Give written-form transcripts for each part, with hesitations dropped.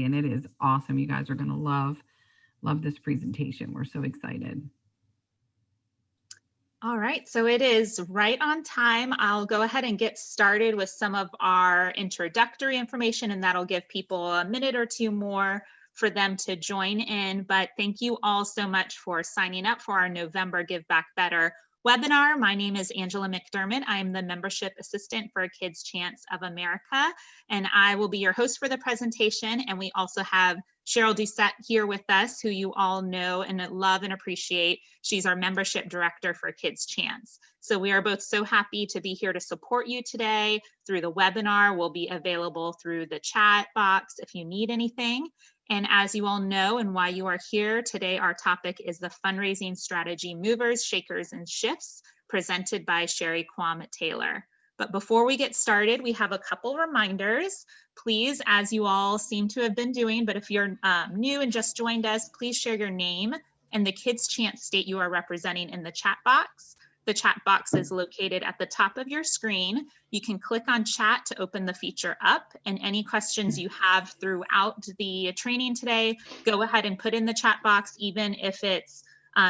and it is awesome. You guys are going to love this presentation. We're so excited. All right, so it is right on time. I'll go ahead and get started with some of our introductory information, and that'll give people a minute or two more for them to join in. But thank you all so much for signing up for our November Give Back Better webinar. My name is Angela McDermott. I am the Membership Assistant for Kids Chance of America, and I will be your host for the presentation. And we also have Cheryl Doucette here with us, who you all know and love and appreciate. She's our membership director for Kids Chance. So we are both so happy to be here to support you today through the webinar. We'll be available through the chat box if you need anything. And as you all know and why you are here today, our topic is the fundraising strategy movers, shakers, and shifts presented by QuamTaylor. But before we get started, we have a couple reminders. Please, as you all seem to have been doing, but if you're new and just joined us, please share your name and the Kids Chance state you are representing in the chat box. The chat box is located at the top of your screen. You can click on chat to open the feature up, and any questions you have throughout the training today, go ahead and put in the chat box, even if it's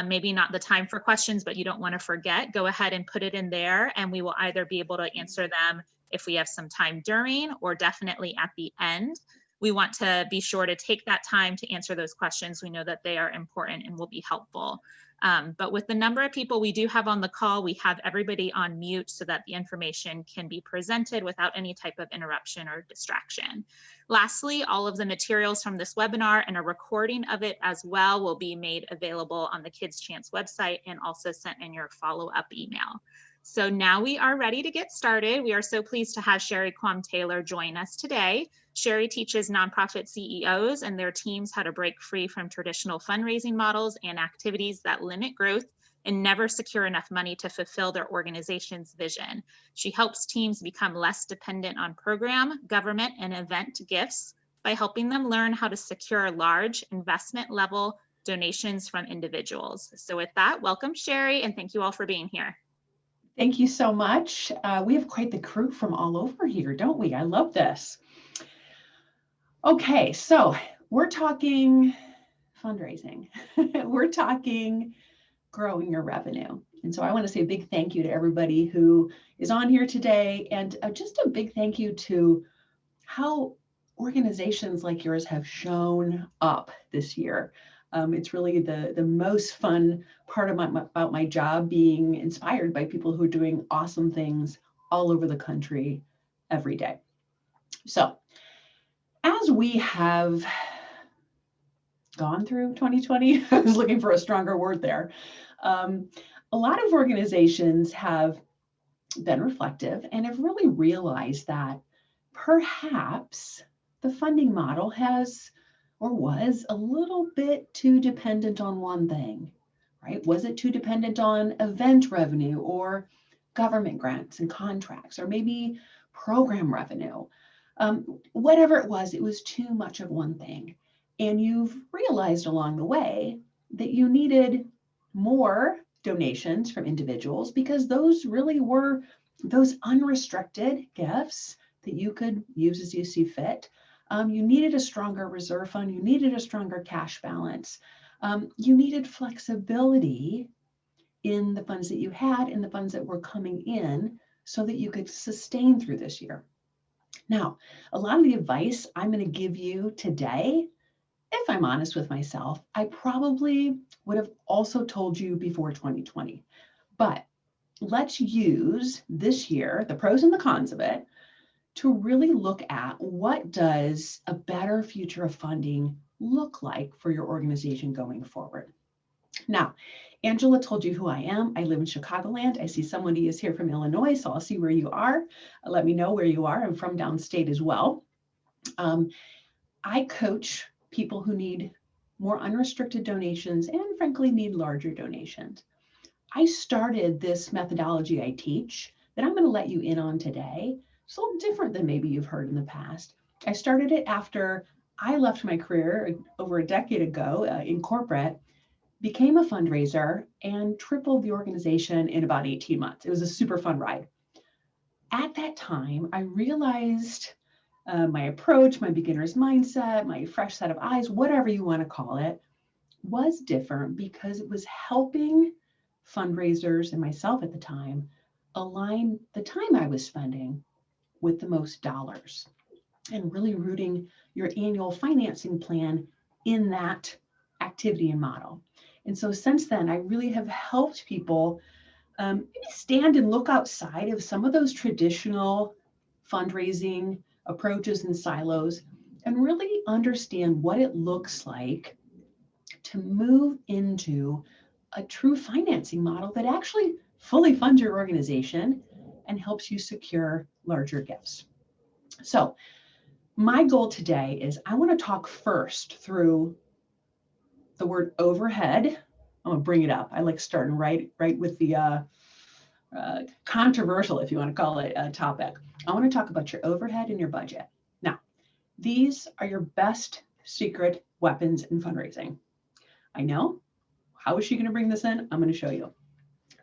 maybe not the time for questions, but you don't want to forget, go ahead and put it in there, and we will either be able to answer them if we have some time during or definitely at the end. We want to be sure to take that time to answer those questions. We know that they are important and will be helpful. But with the number of people we do have on the call, we have everybody on mute so that the information can be presented without any type of interruption or distraction. Lastly, all of the materials from this webinar and a recording of it as well will be made available on the Kids Chance website and also sent in your follow-up email. So now we are ready to get started. We are so pleased to have Sherry QuamTaylor join us today. Sherry teaches nonprofit CEOs and their teams how to break free from traditional fundraising models and activities that limit growth and never secure enough money to fulfill their organization's vision. She helps teams become less dependent on program, government, and event gifts by helping them learn how to secure large investment level donations from individuals. So with that, welcome Sherry, and thank you all for being here. Thank you so much. We have quite the crew from all over here, don't we? I love this. Okay, so we're talking fundraising. We're talking growing your revenue. And so I want to say a big thank you to everybody who is on here today, and just a big thank you to how organizations like yours have shown up this year. It's really the most fun part of about my job, being inspired by people who are doing awesome things all over the country every day. So as we have gone through 2020, I was looking for a stronger word there. A lot of organizations have been reflective and have really realized that perhaps the funding model has or was a little bit too dependent on one thing, right? Was it too dependent on event revenue or government grants and contracts, or maybe program revenue? Whatever it was too much of one thing. And you've realized along the way that you needed more donations from individuals, because those really were those unrestricted gifts that you could use as you see fit. You needed a stronger reserve fund. You needed a stronger cash balance. You needed flexibility in the funds that you had and the funds that were coming in so that you could sustain through this year. Now, a lot of the advice I'm going to give you today, if I'm honest with myself, I probably would have also told you before 2020. But let's use this year, the pros and the cons of it, to really look at what does a better future of funding look like for your organization going forward. Now, Angela told you who I am. I live in Chicagoland. I see somebody is here from Illinois, so I'll see where you are. Let me know where you are. I'm from downstate as well. I coach people who need more unrestricted donations and frankly need larger donations. I started this methodology I teach that I'm going to let you in on today. It's a little different than maybe you've heard in the past. I started it after I left my career over a decade ago in corporate, became a fundraiser, and tripled the organization in about 18 months. It was a super fun ride. At that time, I realized my approach, my beginner's mindset, my fresh set of eyes, whatever you want to call it, was different because it was helping fundraisers and myself at the time align the time I was spending with the most dollars and really rooting your annual financing plan in that activity and model. And so since then, I really have helped people maybe stand and look outside of some of those traditional fundraising approaches and silos and really understand what it looks like to move into a true financing model that actually fully funds your organization and helps you secure larger gifts. So my goal today is I want to talk first through the word overhead. I'm going to bring it up. I like starting right with the controversial, if you want to call it, topic. I want to talk about your overhead and your budget. Now, these are your best secret weapons in fundraising. I know. How is she going to bring this in? I'm going to show you.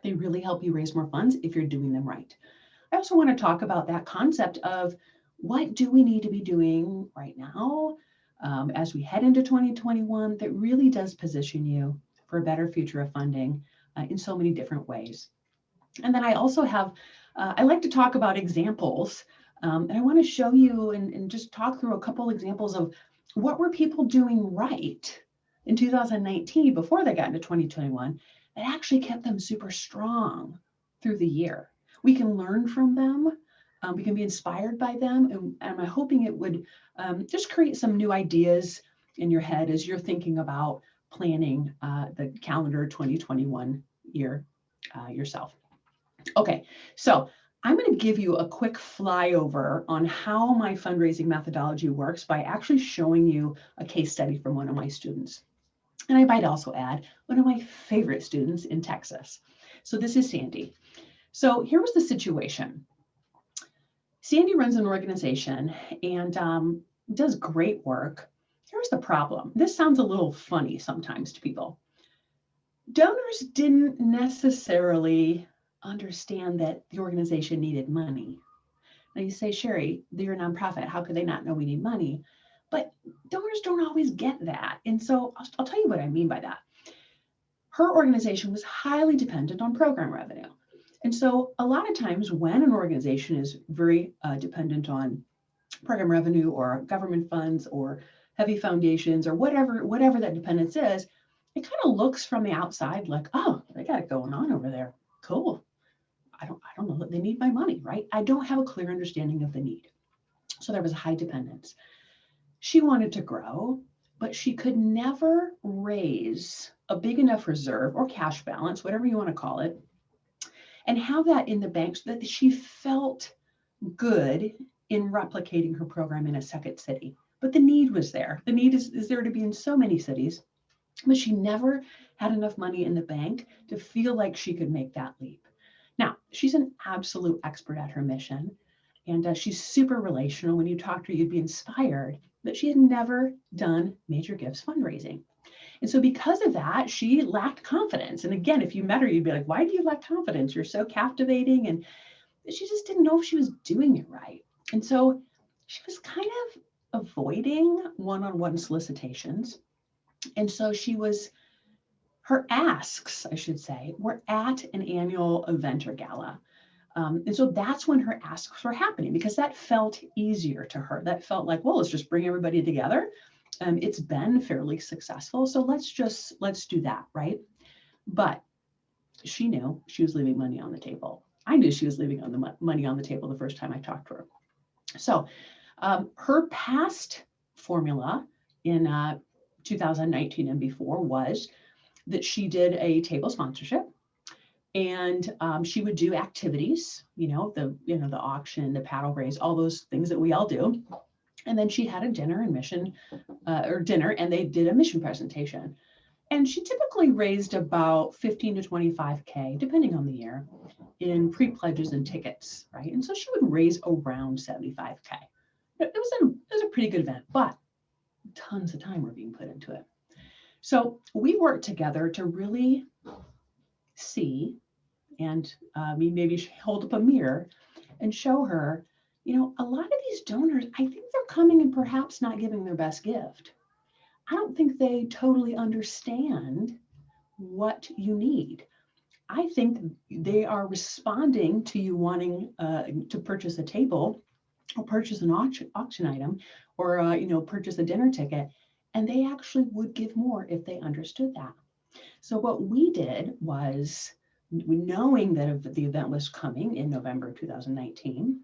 They really help you raise more funds if you're doing them right. I also want to talk about that concept of what do we need to be doing right now as we head into 2021 that really does position you for a better future of funding in so many different ways. And then I also have, I like to talk about examples, and I want to show you and just talk through a couple examples of what were people doing right in 2019 before they got into 2021 that actually kept them super strong through the year. We can learn from them. We can be inspired by them. And I'm hoping it would just create some new ideas in your head as you're thinking about planning the calendar 2021 year yourself. Okay, so I'm going to give you a quick flyover on how my fundraising methodology works by actually showing you a case study from one of my students. And I might also add one of my favorite students in Texas. So this is Sandy. So here was the situation. Sandy runs an organization and does great work. Here's the problem. This sounds a little funny sometimes to people. Donors didn't necessarily understand that the organization needed money. Now you say, Sherry, you're a nonprofit. How could they not know we need money? But donors don't always get that. And so I'll tell you what I mean by that. Her organization was highly dependent on program revenue. And so a lot of times when an organization is very dependent on program revenue or government funds or heavy foundations or whatever that dependence is, it kind of looks from the outside like, oh, they got it going on over there. Cool. I don't know that they need my money, right? I don't have a clear understanding of the need. So there was a high dependence. She wanted to grow, but she could never raise a big enough reserve or cash balance, whatever you want to call it, and have that in the bank so that she felt good in replicating her program in a second city. But the need was there. The need is there to be in so many cities, but she never had enough money in the bank to feel like she could make that leap. Now, she's an absolute expert at her mission, and she's super relational. When you talk to her, you'd be inspired, but she had never done major gifts fundraising. And so because of that, she lacked confidence. And again, if you met her, you'd be like, why do you lack confidence? You're so captivating. And she just didn't know if she was doing it right. And so she was kind of avoiding one-on-one solicitations. And so her asks, I should say, were at an annual event or gala. And so that's when her asks were happening because that felt easier to her. That felt like, well, let's just bring everybody together. It's been fairly successful. So let's do that, right? But she knew she was leaving money on the table. I knew she was leaving money on the table the first time I talked to her. So her past formula in 2019 and before was that she did a table sponsorship, and she would do activities, the auction, the paddle race, all those things that we all do. And then she had a dinner and they did a mission presentation. And she typically raised about 15 to 25K, depending on the year, in pre-pledges and tickets, right? And so she would raise around 75K. It was a pretty good event, but tons of time were being put into it. So we worked together to really see and maybe hold up a mirror and show her a lot of these donors, I think they're coming and perhaps not giving their best gift. I don't think they totally understand what you need. I think they are responding to you wanting to purchase a table or purchase an auction item or, purchase a dinner ticket. And they actually would give more if they understood that. So what we did was, knowing that the event was coming in November 2019,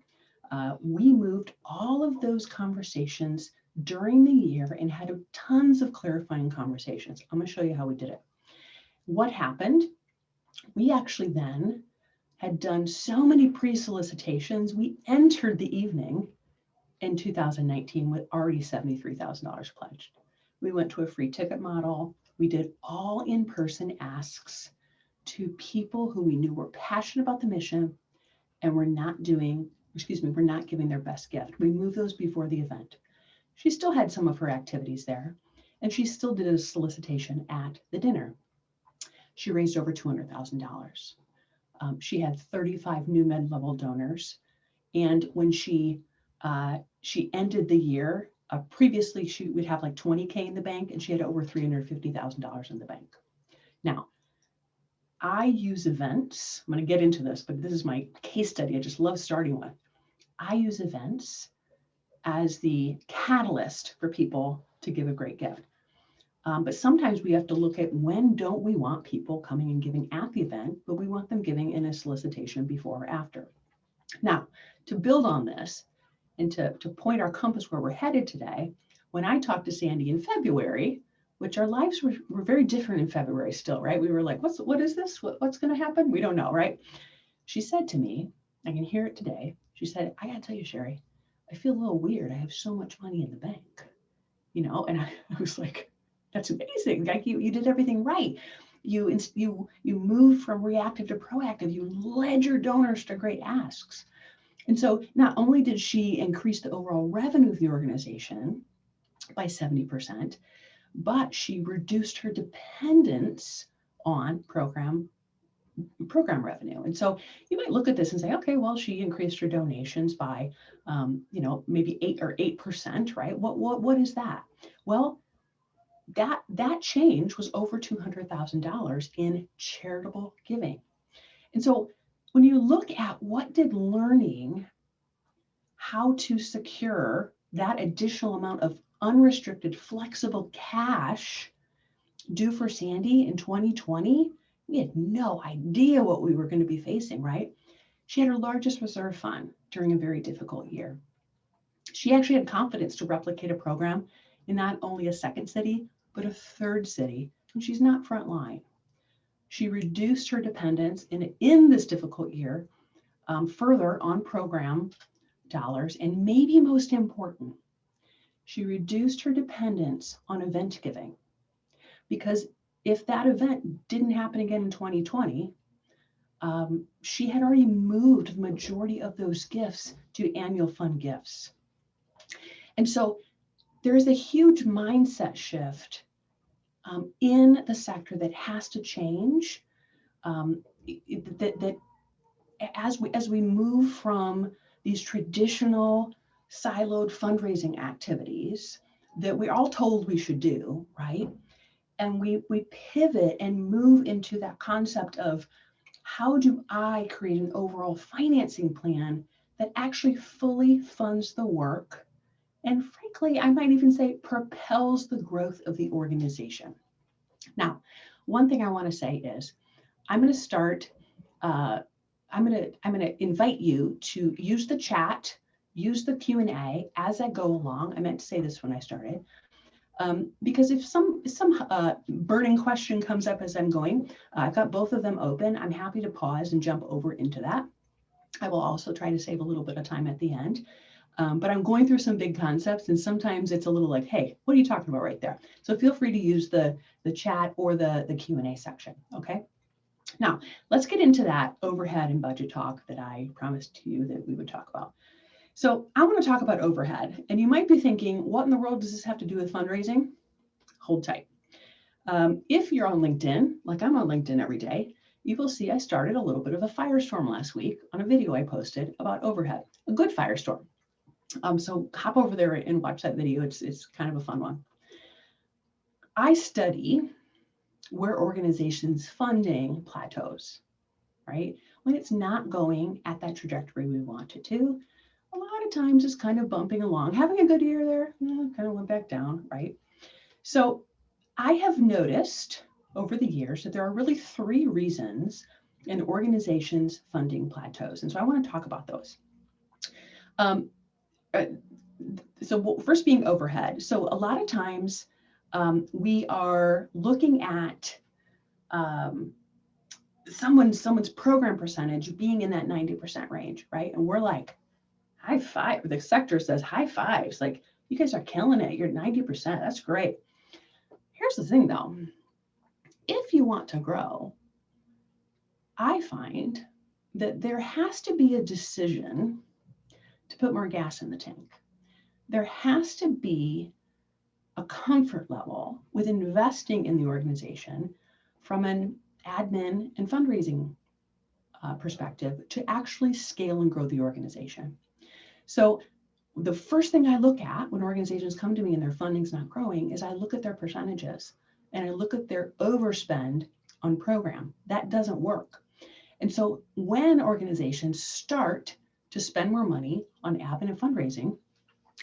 we moved all of those conversations during the year and had tons of clarifying conversations. I'm going to show you how we did it. What happened? We actually then had done so many pre-solicitations. We entered the evening in 2019 with already $73,000 pledged. We went to a free ticket model. We did all in-person asks to people who we knew were passionate about the mission and were not giving their best gift. We moved those before the event. She still had some of her activities there, and she still did a solicitation at the dinner. She raised over $200,000. She had 35 new mid-level donors, and when she ended the year, previously she would have like 20K in the bank, and she had over $350,000 in the bank. Now, I use events. I'm going to get into this, but this is my case study I just love starting with. I use events as the catalyst for people to give a great gift. But sometimes we have to look at, when don't we want people coming and giving at the event, but we want them giving in a solicitation before or after. Now, to build on this and to point our compass where we're headed today, when I talked to Sandy in February, which our lives were very different in February still, right? We were like, what is this? What's going to happen? We don't know, right? She said to me, I can hear it today. She said, I got to tell you, Sherry, I feel a little weird. I have so much money in the bank, and I was like, that's amazing. Like you did everything right. You moved from reactive to proactive. You led your donors to great asks. And so not only did she increase the overall revenue of the organization by 70%, but she reduced her dependence on program revenue. And so you might look at this and say, okay, well, she increased her donations by, maybe 8%, right? What is that? Well, that change was over $200,000 in charitable giving. And so when you look at what did learning how to secure that additional amount of unrestricted, flexible cash do for Sandy in 2020, we had no idea what we were going to be facing, right? She had her largest reserve fund during a very difficult year. She actually had confidence to replicate a program in not only a second city, but a third city, and she's not frontline. She reduced her dependence in this difficult year further on program dollars, and maybe most important, she reduced her dependence on event giving. Because if that event didn't happen again in 2020, she had already moved the majority of those gifts to annual fund gifts. And so there is a huge mindset shift in the sector that has to change. That as we move from these traditional siloed fundraising activities that we're all told we should do, right? And we pivot and move into that concept of, how do I create an overall financing plan that actually fully funds the work, and frankly, I might even say propels the growth of the organization. Now, one thing I want to say is, I'm going to start, I'm going to invite you to use the chat, use the Q&A as I go along. I meant to say this when I started. Because if some burning question comes up as I'm going, I've got both of them open. I'm happy to pause and jump over into that. I will also try to save a little bit of time at the end. But I'm going through some big concepts, and sometimes it's a little like, hey, what are you talking about right there? So feel free to use the chat or the Q&A section, okay? Now, let's get into that overhead and budget talk that I promised to you that we would talk about. So I want to talk about overhead, and you might be thinking, what in the world does this have to do with fundraising? Hold tight. If you're on LinkedIn, like I'm on LinkedIn every day, you will see I started a little bit of a firestorm last week on a video I posted about overhead, a good firestorm. So hop over there and watch that video. It's kind of a fun one. I study where organizations' funding plateaus, right? When it's not going at that trajectory we want it to. A lot of times it's kind of bumping along, having a good year there, kind of went back down, right? So I have noticed over the years that there are really 3 reasons an organization's funding plateaus. And so I want to talk about those. So first being overhead. So a lot of times we are looking at someone's program percentage being in that 90% range, right? And we're like, high five. The sector says high fives. Like, you guys are killing it. You're 90%. That's great. Here's the thing though. If you want to grow, I find that there has to be a decision to put more gas in the tank. There has to be a comfort level with investing in the organization from an admin and fundraising perspective to actually scale and grow the organization. So the first thing I look at when organizations come to me and their funding's not growing is I look at their percentages and I look at their overspend on program. That doesn't work. And so when organizations start to spend more money on admin and fundraising,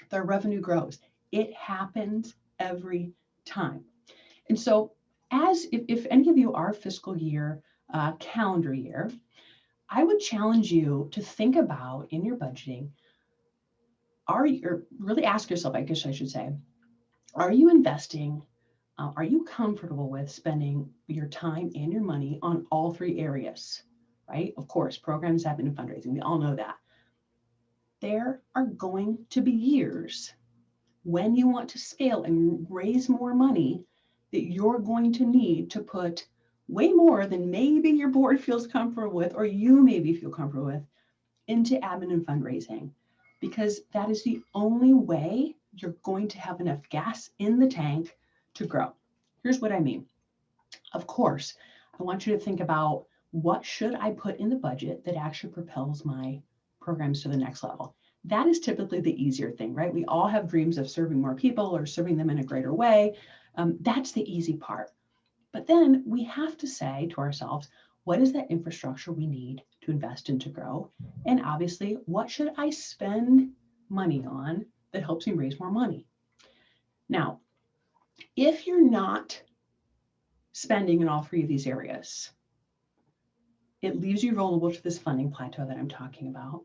their revenue grows. It happens every time. And so if any of you are fiscal year, calendar year, I would challenge you to think about in your budgeting, really ask yourself, I guess I should say, are you investing, are you comfortable with spending your time and your money on all 3 areas, right? Of course, programs, admin, and fundraising, we all know that. There are going to be years when you want to scale and raise more money that you're going to need to put way more than maybe your board feels comfortable with, or you maybe feel comfortable with, into admin and fundraising, because that is the only way you're going to have enough gas in the tank to grow. Here's what I mean. Of course, I want you to think about, what should I put in the budget that actually propels my programs to the next level? That is typically the easier thing, right? We all have dreams of serving more people or serving them in a greater way. That's the easy part. But then we have to say to ourselves, what is that infrastructure we need to invest in to grow? And obviously, what should I spend money on that helps me raise more money? Now, if you're not spending in all 3 of these areas, it leaves you vulnerable to this funding plateau that I'm talking about.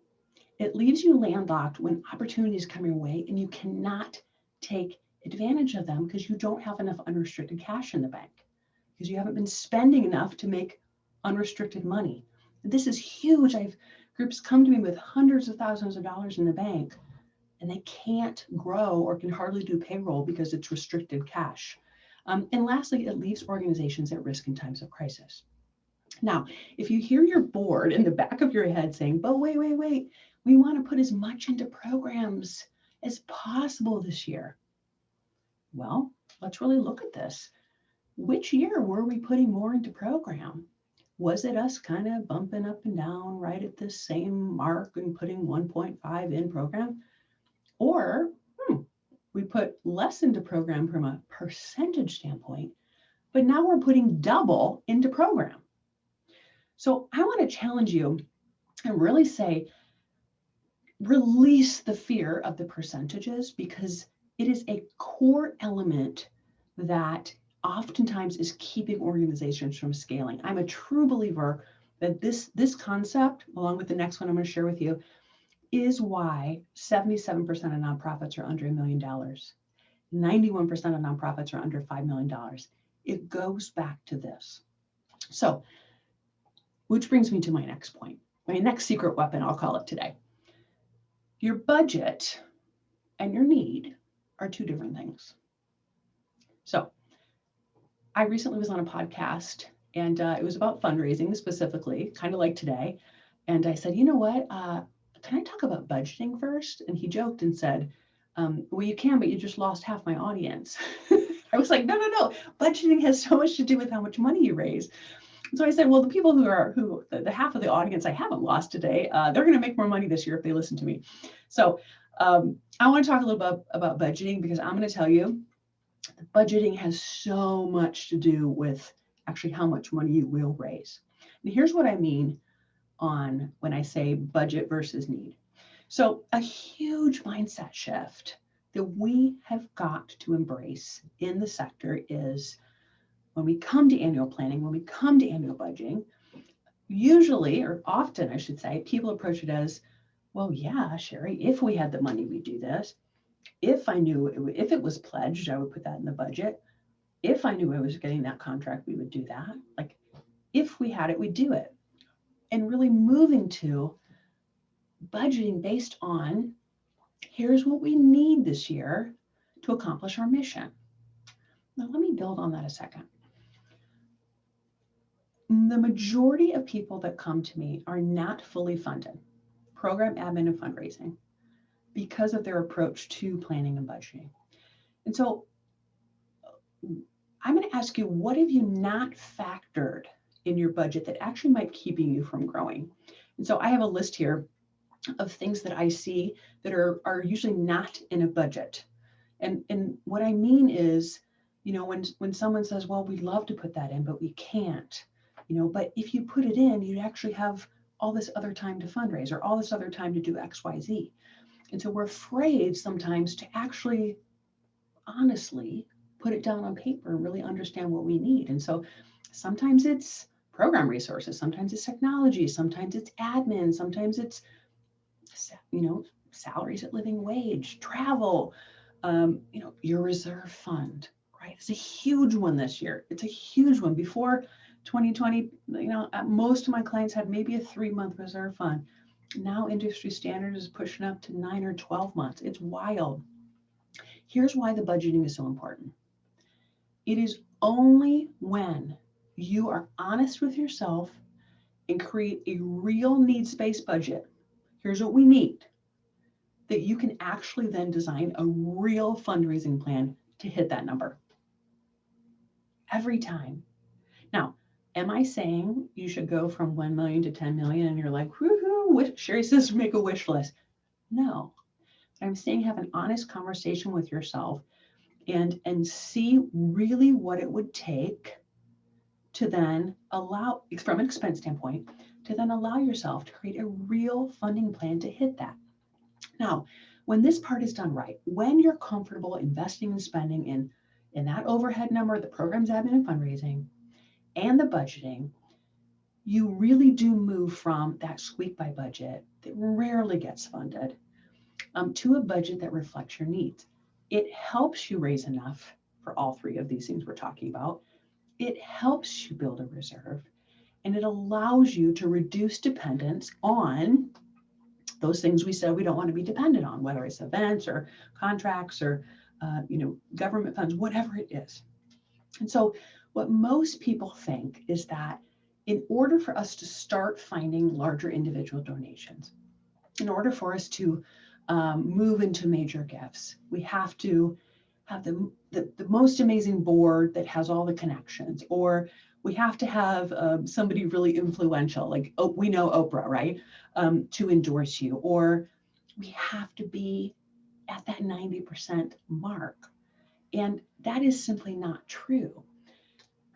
It leaves you landlocked when opportunities come your way and you cannot take advantage of them because you don't have enough unrestricted cash in the bank, because you haven't been spending enough to make unrestricted money. This is huge. I've groups come to me with hundreds of thousands of dollars in the bank and they can't grow or can hardly do payroll because it's restricted cash. And lastly, it leaves organizations at risk in times of crisis. Now, if you hear your board in the back of your head saying, but wait, we want to put as much into programs as possible this year. Well, let's really look at this. Which year were we putting more into program? Was it us kind of bumping up and down right at the same mark and putting 1.5 in program? Or we put less into program from a percentage standpoint, but now we're putting double into program. So I want to challenge you and really say, release the fear of the percentages, because it is a core element that oftentimes is keeping organizations from scaling. I'm a true believer that this concept, along with the next one I'm going to share with you, is why 77% of nonprofits are under $1 million. 91% of nonprofits are under $5 million. It goes back to this. So, which brings me to my next point, my next secret weapon, I'll call it today. Your budget and your need are 2 different things. So I recently was on a podcast and it was about fundraising specifically, kind of like today. And I said, you know what, can I talk about budgeting first? And he joked and said, well, you can, but you just lost half my audience. I was like, no. Budgeting has so much to do with how much money you raise. So I said, well, the people the half of the audience I haven't lost today, they're going to make more money this year if they listen to me. So I want to talk a little bit about budgeting, because I'm going to tell you, budgeting has so much to do with actually how much money you will raise. And here's what I mean when I say budget versus need. So a huge mindset shift that we have got to embrace in the sector is, when we come to annual planning, when we come to annual budgeting, usually, or often I should say, people approach it as, well, yeah, Sherry, if we had the money, we'd do this. If I knew, if it was pledged, I would put that in the budget. If I knew I was getting that contract, we would do that. Like, if we had it, we'd do it. And really moving to budgeting based on, here's what we need this year to accomplish our mission. Now, let me build on that a second. The majority of people that come to me are not fully funded, program admin and fundraising, because of their approach to planning and budgeting. And so I'm going to ask you, what have you not factored in your budget that actually might be keeping you from growing? And so I have a list here of things that I see that are usually not in a budget. And what I mean is, when someone says, well, we'd love to put that in, but we can't, but if you put it in, you'd actually have all this other time to fundraise, or all this other time to do X, Y, Z. And so we're afraid sometimes to actually honestly put it down on paper and really understand what we need. And so sometimes it's program resources, sometimes it's technology, sometimes it's admin, sometimes it's, salaries at living wage, travel, your reserve fund, right? It's a huge one this year. It's a huge one. Before 2020, most of my clients had maybe a 3-month reserve fund. Now industry standard is pushing up to 9 or 12 months. It's wild. Here's why the budgeting is so important. It is only when you are honest with yourself and create a real needs-based budget, here's what we need, that you can actually then design a real fundraising plan to hit that number. Every time. Now, am I saying you should go from 1 million to 10 million and you're like, woohoo, Sherry says make a wish list? No. I'm saying have an honest conversation with yourself and see really what it would take to then allow, from an expense standpoint, to then allow yourself to create a real funding plan to hit that. Now, when this part is done right, when you're comfortable investing and spending in that overhead number, the program's admin and fundraising, and the budgeting, you really do move from that squeak by budget that rarely gets funded to a budget that reflects your needs. It helps you raise enough for all three of these things we're talking about. It helps you build a reserve, and it allows you to reduce dependence on those things we said we don't want to be dependent on, whether it's events or contracts or government funds, whatever it is. And so what most people think is that in order for us to start finding larger individual donations, in order for us to move into major gifts, we have to have the most amazing board that has all the connections, or we have to have somebody really influential, like we know Oprah, right, to endorse you, or we have to be at that 90% mark. And that is simply not true.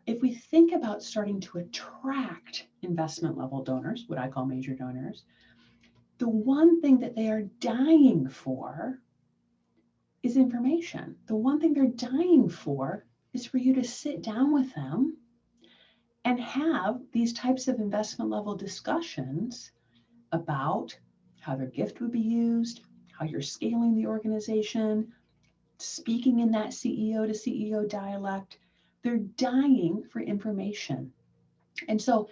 If we think about starting to attract investment level donors, what I call major donors, the one thing that they are dying for is information. The one thing they're dying for is for you to sit down with them and have these types of investment level discussions about how their gift would be used, how you're scaling the organization, speaking in that CEO to CEO dialect. They're dying for information. And so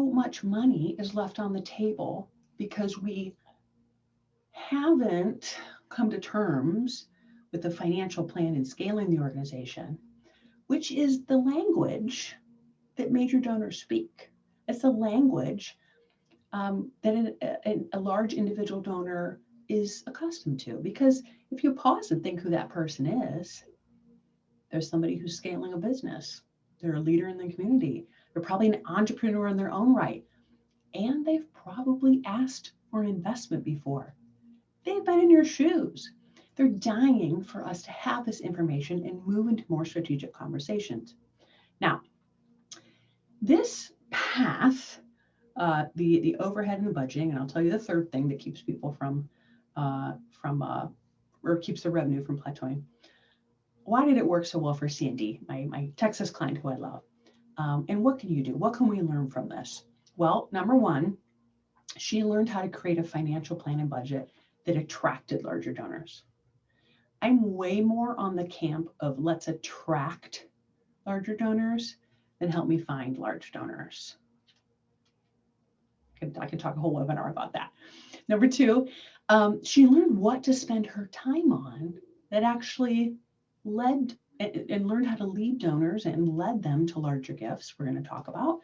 much money is left on the table because we haven't come to terms with the financial plan and scaling the organization, which is the language that major donors speak. It's a language that a large individual donor is accustomed to. Because if you pause and think who that person is, there's somebody who's scaling a business. They're a leader in the community. They're probably an entrepreneur in their own right. And they've probably asked for an investment before. They've been in your shoes. They're dying for us to have this information and move into more strategic conversations. Now, this path, the overhead and the budgeting, and I'll tell you the third thing that keeps people or keeps the revenue from plateauing. Why did it work so well for C&D, my Texas client who I love? And what can you do? What can we learn from this? Well, number one, she learned how to create a financial plan and budget that attracted larger donors. I'm way more on the camp of let's attract larger donors than help me find large donors. I could talk a whole webinar about that. Number two, she learned what to spend her time on that actually led and learned how to lead donors and led them to larger gifts we're going to talk about.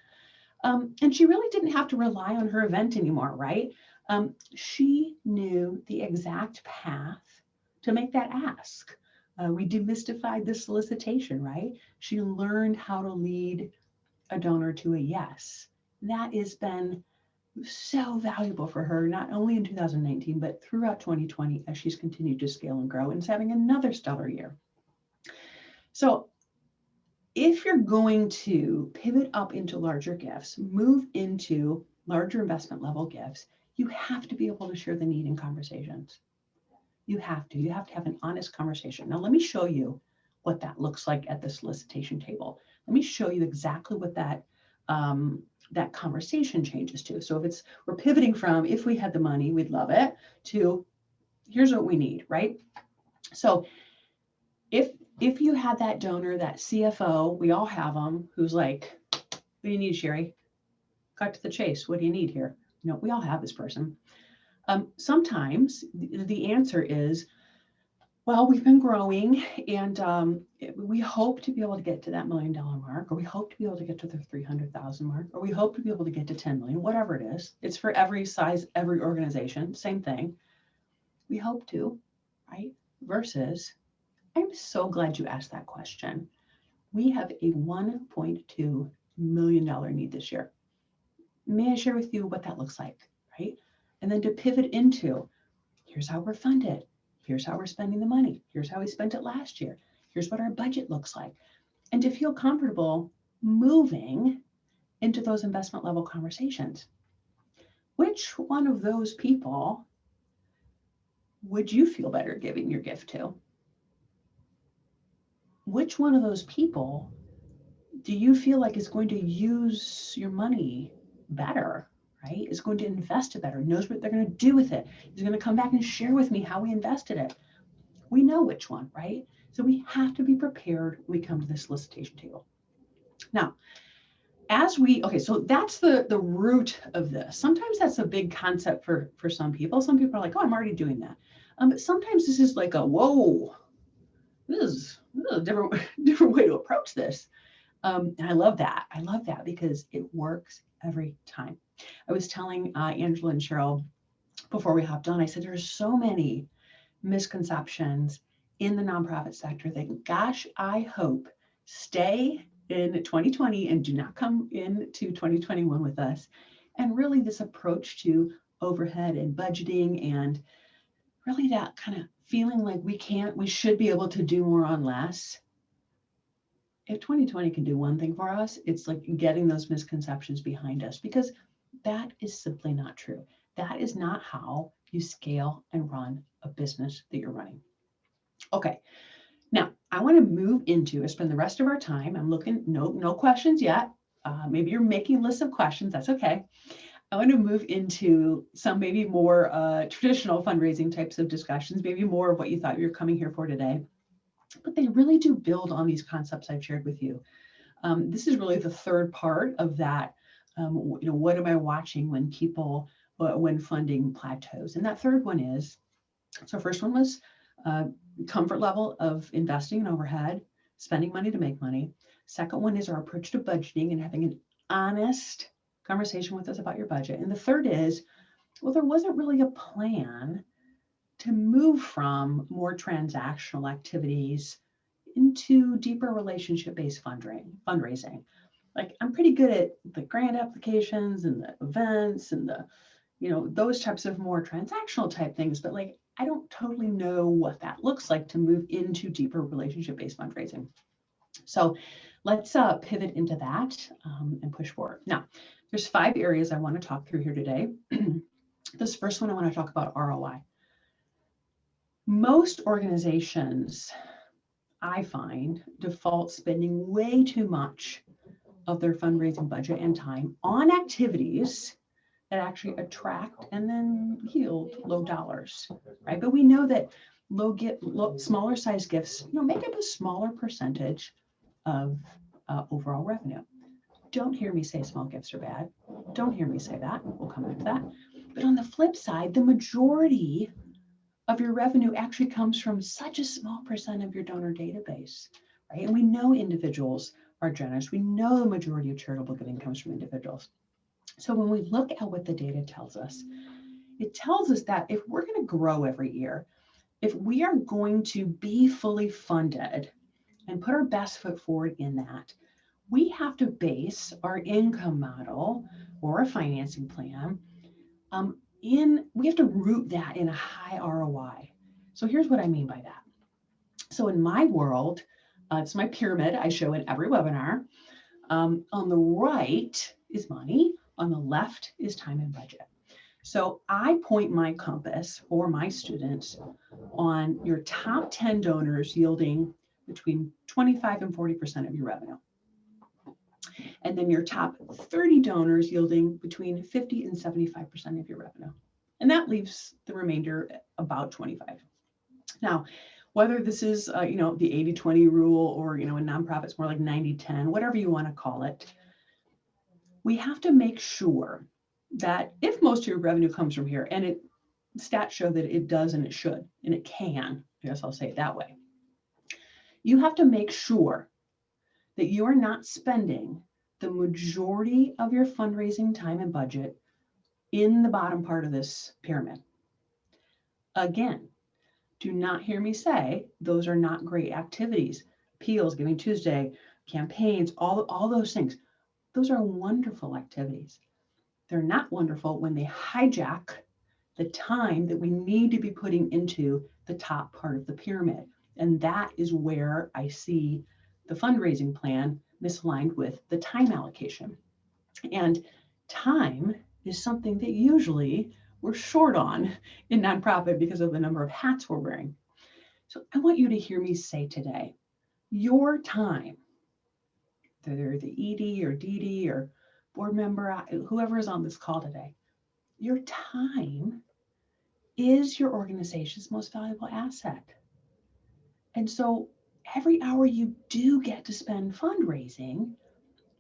And she really didn't have to rely on her event anymore, right? She knew the exact path to make that ask. We demystified the solicitation, right? She learned how to lead a donor to a yes. That has been so valuable for her, not only in 2019, but throughout 2020 as she's continued to scale and grow and is having another stellar year. So if you're going to pivot up into larger gifts, move into larger investment level gifts, you have to be able to share the need in conversations. You have to have an honest conversation. Now, let me show you what that looks like at the solicitation table. Let me show you exactly what that conversation changes to. So if we're pivoting from, if we had the money, we'd love it, to here's what we need, right? So if you had that donor, that CFO, we all have them, who's like, what do you need, Sherry? Cut to the chase. What do you need here? We all have this person. Sometimes the answer is, well, we've been growing and we hope to be able to get to that $1 million mark, or we hope to be able to get to the 300,000 mark, or we hope to be able to get to 10 million, whatever it is. It's for every size, every organization, same thing. We hope to, right? Versus, I'm so glad you asked that question. We have a $1.2 million need this year. May I share with you what that looks like, right? And then to pivot into, here's how we're funded. Here's how we're spending the money. Here's how we spent it last year. Here's what our budget looks like. And to feel comfortable moving into those investment level conversations. Which one of those people would you feel better giving your gift to? Which one of those people do you feel like is going to use your money better, right? Is going to invest it better, knows what they're going to do with it, is going to come back and share with me how we invested it. We know which one, right? So we have to be prepared when we come to the solicitation table. Now, so that's the root of this. Sometimes that's a big concept for some people. Some people are like, oh, I'm already doing that. But sometimes this is like whoa, this is a different way to approach this. And I love that. I love that because it works every time. I was telling Angela and Cheryl before we hopped on, I said, there's so many misconceptions in the nonprofit sector that, gosh, I hope stay in 2020 and do not come into 2021 with us. And really this approach to overhead and budgeting and really that kind of feeling like we should be able to do more on less. If 2020 can do one thing for us, it's like getting those misconceptions behind us, because that is simply not true. That is not how you scale and run a business that you're running. Okay, now I want to move into, spend the rest of our time, I'm looking, no questions yet. Maybe you're making lists of questions, that's okay. I want to move into some maybe more traditional fundraising types of discussions, maybe more of what you thought you were coming here for today. But they really do build on these concepts I've shared with you. This is really the third part of that. What am I watching when funding plateaus? And that third one is, so first one was comfort level of investing in overhead, spending money to make money. Second one is our approach to budgeting and having an honest conversation with us about your budget. And the third is, well, there wasn't really a plan to move from more transactional activities into deeper relationship-based fundraising. Like, I'm pretty good at the grant applications and the events and the, those types of more transactional type things, but like, I don't totally know what that looks like to move into deeper relationship-based fundraising. So let's pivot into that and push forward. Now, there's 5 areas I want to talk through here today. This first one, I want to talk about ROI. Most organizations, I find, default spending way too much of their fundraising budget and time on activities that actually attract and then yield low dollars, right? But we know that smaller size gifts, make up a smaller percentage of overall revenue. Don't hear me say small gifts are bad. Don't hear me say that. We'll come back to that. But on the flip side, the majority of your revenue actually comes from such a small percent of your donor database, right? And we know individuals are generous. We know the majority of charitable giving comes from individuals. So when we look at what the data tells us, it tells us that if we're going to grow every year, if we are going to be fully funded and put our best foot forward in that, we have to base our income model or a financing plan we have to root that in a high ROI. So here's what I mean by that. So in my world, it's my pyramid I show in every webinar. On the right is money, on the left is time and budget. So I point my compass for my students on your top 10 donors yielding between 25 and 40% of your revenue. And then your top 30 donors yielding between 50 and 75% of your revenue. And that leaves the remainder about 25. Now, whether this is, the 80-20 rule or, in nonprofits more like 90-10, whatever you want to call it, we have to make sure that if most of your revenue comes from here, and stats show that it does and it should, and it can, I guess I'll say it that way, you have to make sure that you are not spending the majority of your fundraising time and budget in the bottom part of this pyramid. Again, do not hear me say those are not great activities. Appeals, Giving Tuesday, campaigns, all those things. Those are wonderful activities. They're not wonderful when they hijack the time that we need to be putting into the top part of the pyramid. And that is where I see the fundraising plan misaligned with the time allocation. And time is something that usually we're short on in nonprofit because of the number of hats we're wearing. So I want you to hear me say today, your time, whether the ED or DD or board member, whoever is on this call today, your time is your organization's most valuable asset. And so every hour you do get to spend fundraising,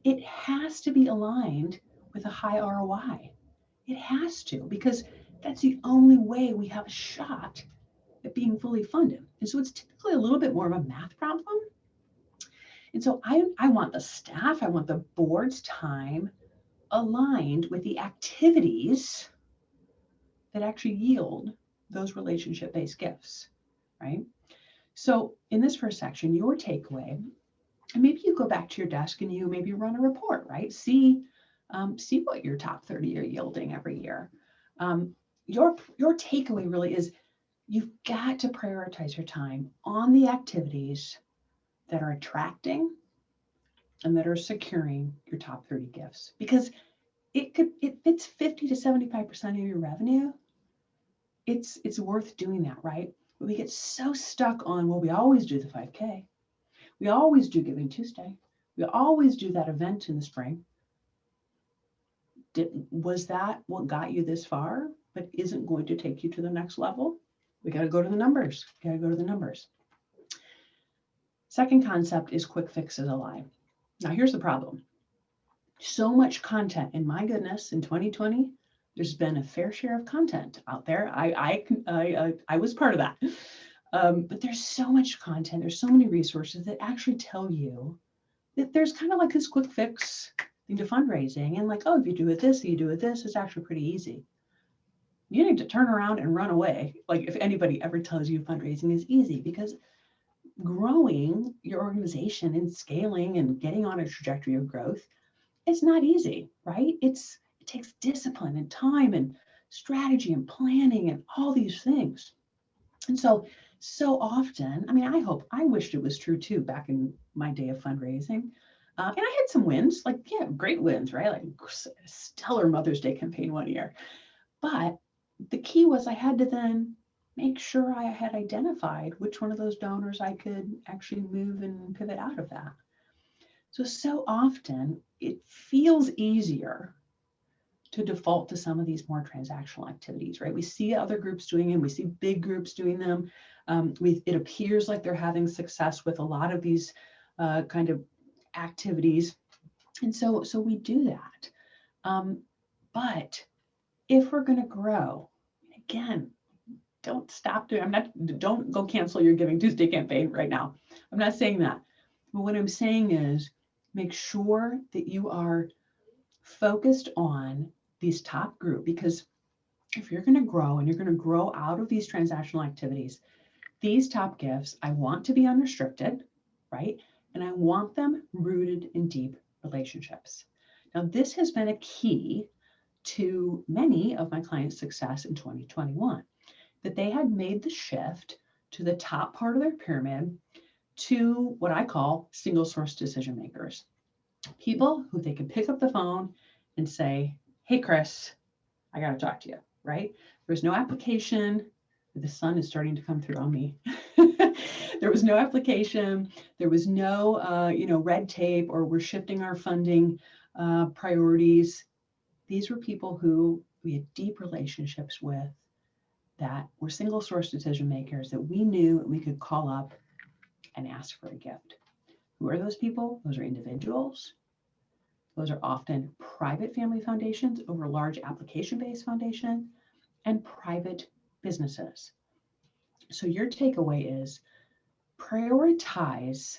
it has to be aligned with a high ROI. It has to, because that's the only way we have a shot at being fully funded. And so it's typically a little bit more of a math problem. And so I want the staff, I want the board's time aligned with the activities that actually yield those relationship-based gifts, right? So in this first section, your takeaway, and maybe you go back to your desk and you maybe run a report, right? See what your top 30 are yielding every year. Your takeaway really is you've got to prioritize your time on the activities that are attracting and that are securing your top 30 gifts, because it fits 50 to 75% of your revenue. It's worth doing that, right? But we get so stuck on, well, we always do the 5K. We always do Giving Tuesday. We always do that event in the spring. Was that what got you this far, but isn't going to take you to the next level? We got to go to the numbers. We got to go to the numbers. Second concept is quick fixes a lie. Now, here's the problem. So much content, and my goodness, in 2020, there's been a fair share of content out there. I was part of that. But there's so much content. There's so many resources that actually tell you that there's kind of like this quick fix into fundraising. And like, oh, if you do it this, you do it this, it's actually pretty easy. You need to turn around and run away. Like if anybody ever tells you fundraising is easy, because growing your organization and scaling and getting on a trajectory of growth, it's not easy, right? It takes discipline and time and strategy and planning and all these things. And so often, I mean, I wished it was true too back in my day of fundraising. And I had some wins, like, yeah, great wins, right? Like stellar Mother's Day campaign one year. But the key was I had to then make sure I had identified which one of those donors I could actually move and pivot out of that. So often it feels easier to default to some of these more transactional activities, right? We see other groups doing them. We see big groups doing them. It appears like they're having success with a lot of these kind of activities. And so we do that. But if we're going to grow, again, don't stop doing, don't go cancel your Giving Tuesday campaign right now. I'm not saying that. But what I'm saying is make sure that you are focused on these top group, because if you're going to grow and you're going to grow out of these transactional activities, these top gifts, I want to be unrestricted, right? And I want them rooted in deep relationships. Now, this has been a key to many of my clients' success in 2021, that they had made the shift to the top part of their pyramid to what I call single source decision makers, people who they can pick up the phone and say, hey, Chris, I got to talk to you, right? There's no application. The sun is starting to come through on me. There was no application. There was no, red tape, or we're shifting our funding priorities. These were people who we had deep relationships with, that were single source decision makers that we knew we could call up and ask for a gift. Who are those people? Those are individuals. Those are often private family foundations over large application-based foundation, and private businesses. So your takeaway is prioritize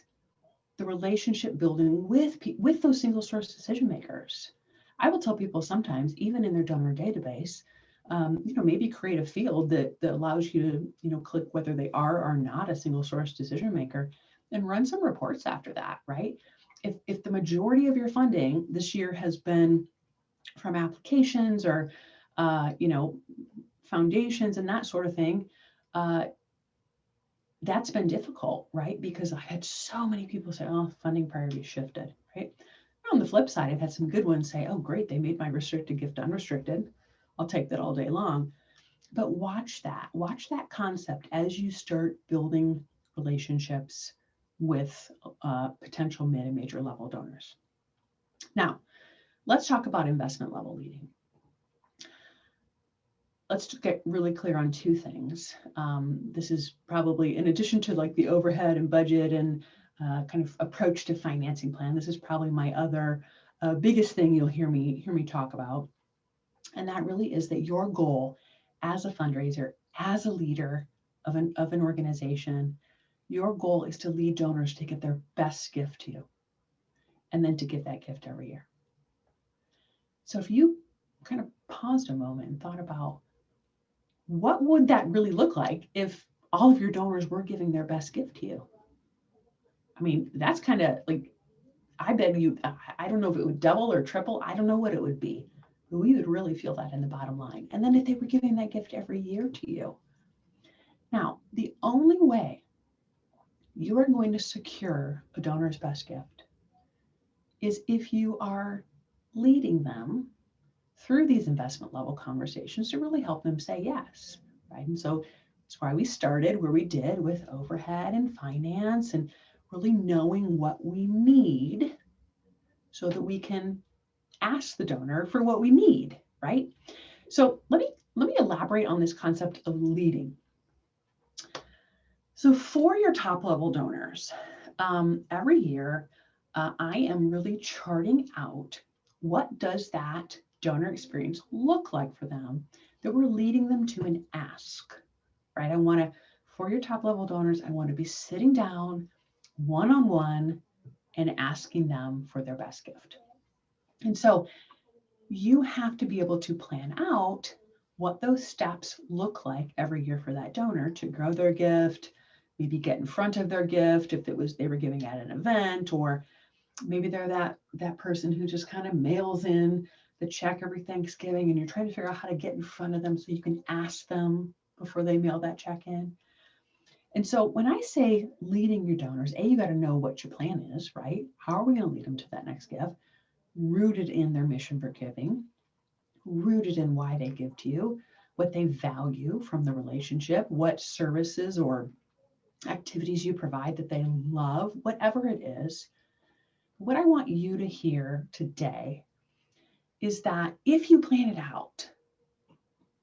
the relationship building with those single source decision makers. I will tell people sometimes, even in their donor database, maybe create a field that allows you to, click whether they are or not a single source decision maker, and run some reports after that, right? If the majority of your funding this year has been from applications or, foundations and that sort of thing, that's been difficult, right? Because I had so many people say, oh, funding priorities shifted, right? On the flip side, I've had some good ones say, oh, great, they made my restricted gift unrestricted. I'll take that all day long. But watch that concept as you start building relationships with potential mid and major level donors. Now, let's talk about investment level leading. Let's get really clear on two things. This is probably, in addition to like the overhead and budget and kind of approach to financing plan, this is probably my other biggest thing you'll hear me talk about. And that really is that your goal as a fundraiser, as a leader of an organization, your goal is to lead donors to get their best gift to you, and then to give that gift every year. So if you kind of paused a moment and thought about, what would that really look like if all of your donors were giving their best gift to you? I mean, that's kind of like, I bet you, I don't know if it would double or triple. I don't know what it would be, but we would really feel that in the bottom line. And then if they were giving that gift every year to you. Now, the only way you are going to secure a donor's best gift is if you are leading them through these investment level conversations to really help them say yes, right? And so that's why we started where we did, with overhead and finance, and really knowing what we need so that we can ask the donor for what we need, right? So let me elaborate on this concept of leading. So for your top level donors, every year, I am really charting out, what does that donor experience look like for them, that we're leading them to an ask, right? I want to, for your top level donors, I want to be sitting down one-on-one and asking them for their best gift. And so you have to be able to plan out what those steps look like every year for that donor to grow their gift, maybe get in front of their gift if they were giving at an event, or maybe they're that person who just kind of mails in the check every Thanksgiving, and you're trying to figure out how to get in front of them so you can ask them before they mail that check in. And so when I say leading your donors, you got to know what your plan is, right? How are we going to lead them to that next gift? Rooted in their mission for giving, rooted in why they give to you, what they value from the relationship, what services or activities you provide that they love, whatever it is. What I want you to hear today is that if you plan it out,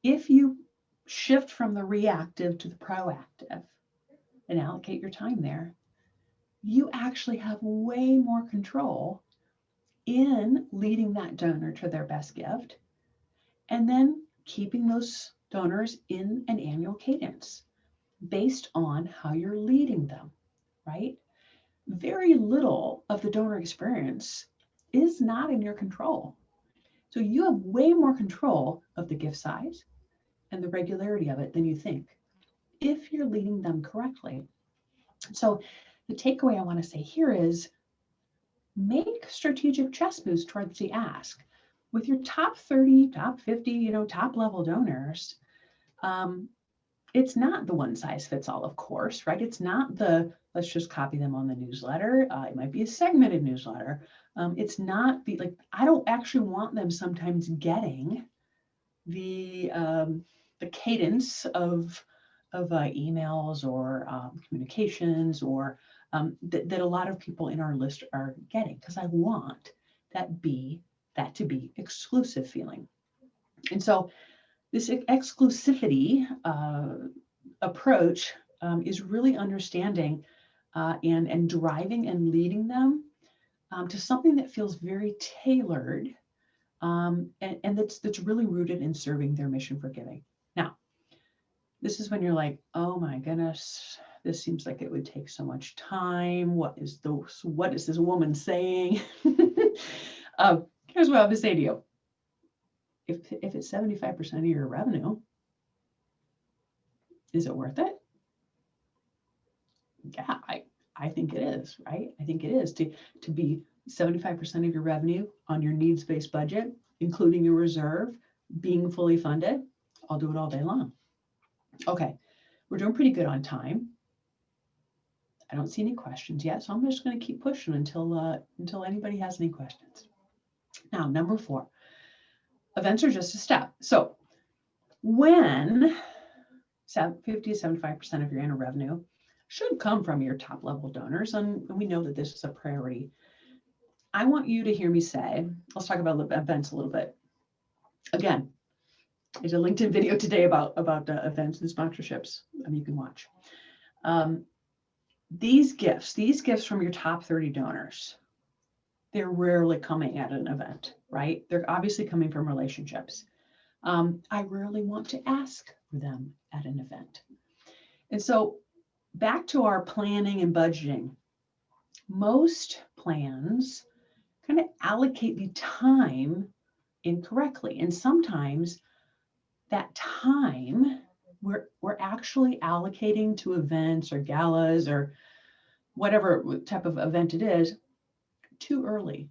if you shift from the reactive to the proactive and allocate your time there, you actually have way more control in leading that donor to their best gift and then keeping those donors in an annual cadence based on how you're leading them, right? Very little of the donor experience is not in your control. So you have way more control of the gift size and the regularity of it than you think if you're leading them correctly. So the takeaway I want to say here is make strategic chess moves towards the ask. With your top 30, top 50, top level donors, it's not the one size fits all, of course, right? It's not the, let's just copy them on the newsletter. It might be a segmented newsletter. It's not the, like, I don't actually want them sometimes getting the cadence of emails or communications or that a lot of people in our list are getting, because I want that to be exclusive feeling. And so this exclusivity approach is really understanding and driving and leading them to something that feels very tailored and that's really rooted in serving their mission for giving. Now, this is when you're like, oh my goodness, this seems like it would take so much time. What is this woman saying? Here's what I have to say to you. If it's 75% of your revenue, is it worth it? Yeah, I think it is, right? I think it is to be 75% of your revenue on your needs-based budget, including your reserve, being fully funded. I'll do it all day long. Okay, we're doing pretty good on time. I don't see any questions yet, so I'm just going to keep pushing until anybody has any questions. Now, number 4, events are just a step. So when 50 to 75% of your annual revenue should come from your top level donors, and we know that this is a priority, I want you to hear me say, let's talk about events a little bit. Again, there's a LinkedIn video today about events and sponsorships you can watch. These gifts from your top 30 donors, they're rarely coming at an event, right? They're obviously coming from relationships. I rarely want to ask for them at an event. And so back to our planning and budgeting, most plans kind of allocate the time incorrectly. And sometimes that time we're actually allocating to events or galas or whatever type of event it is too early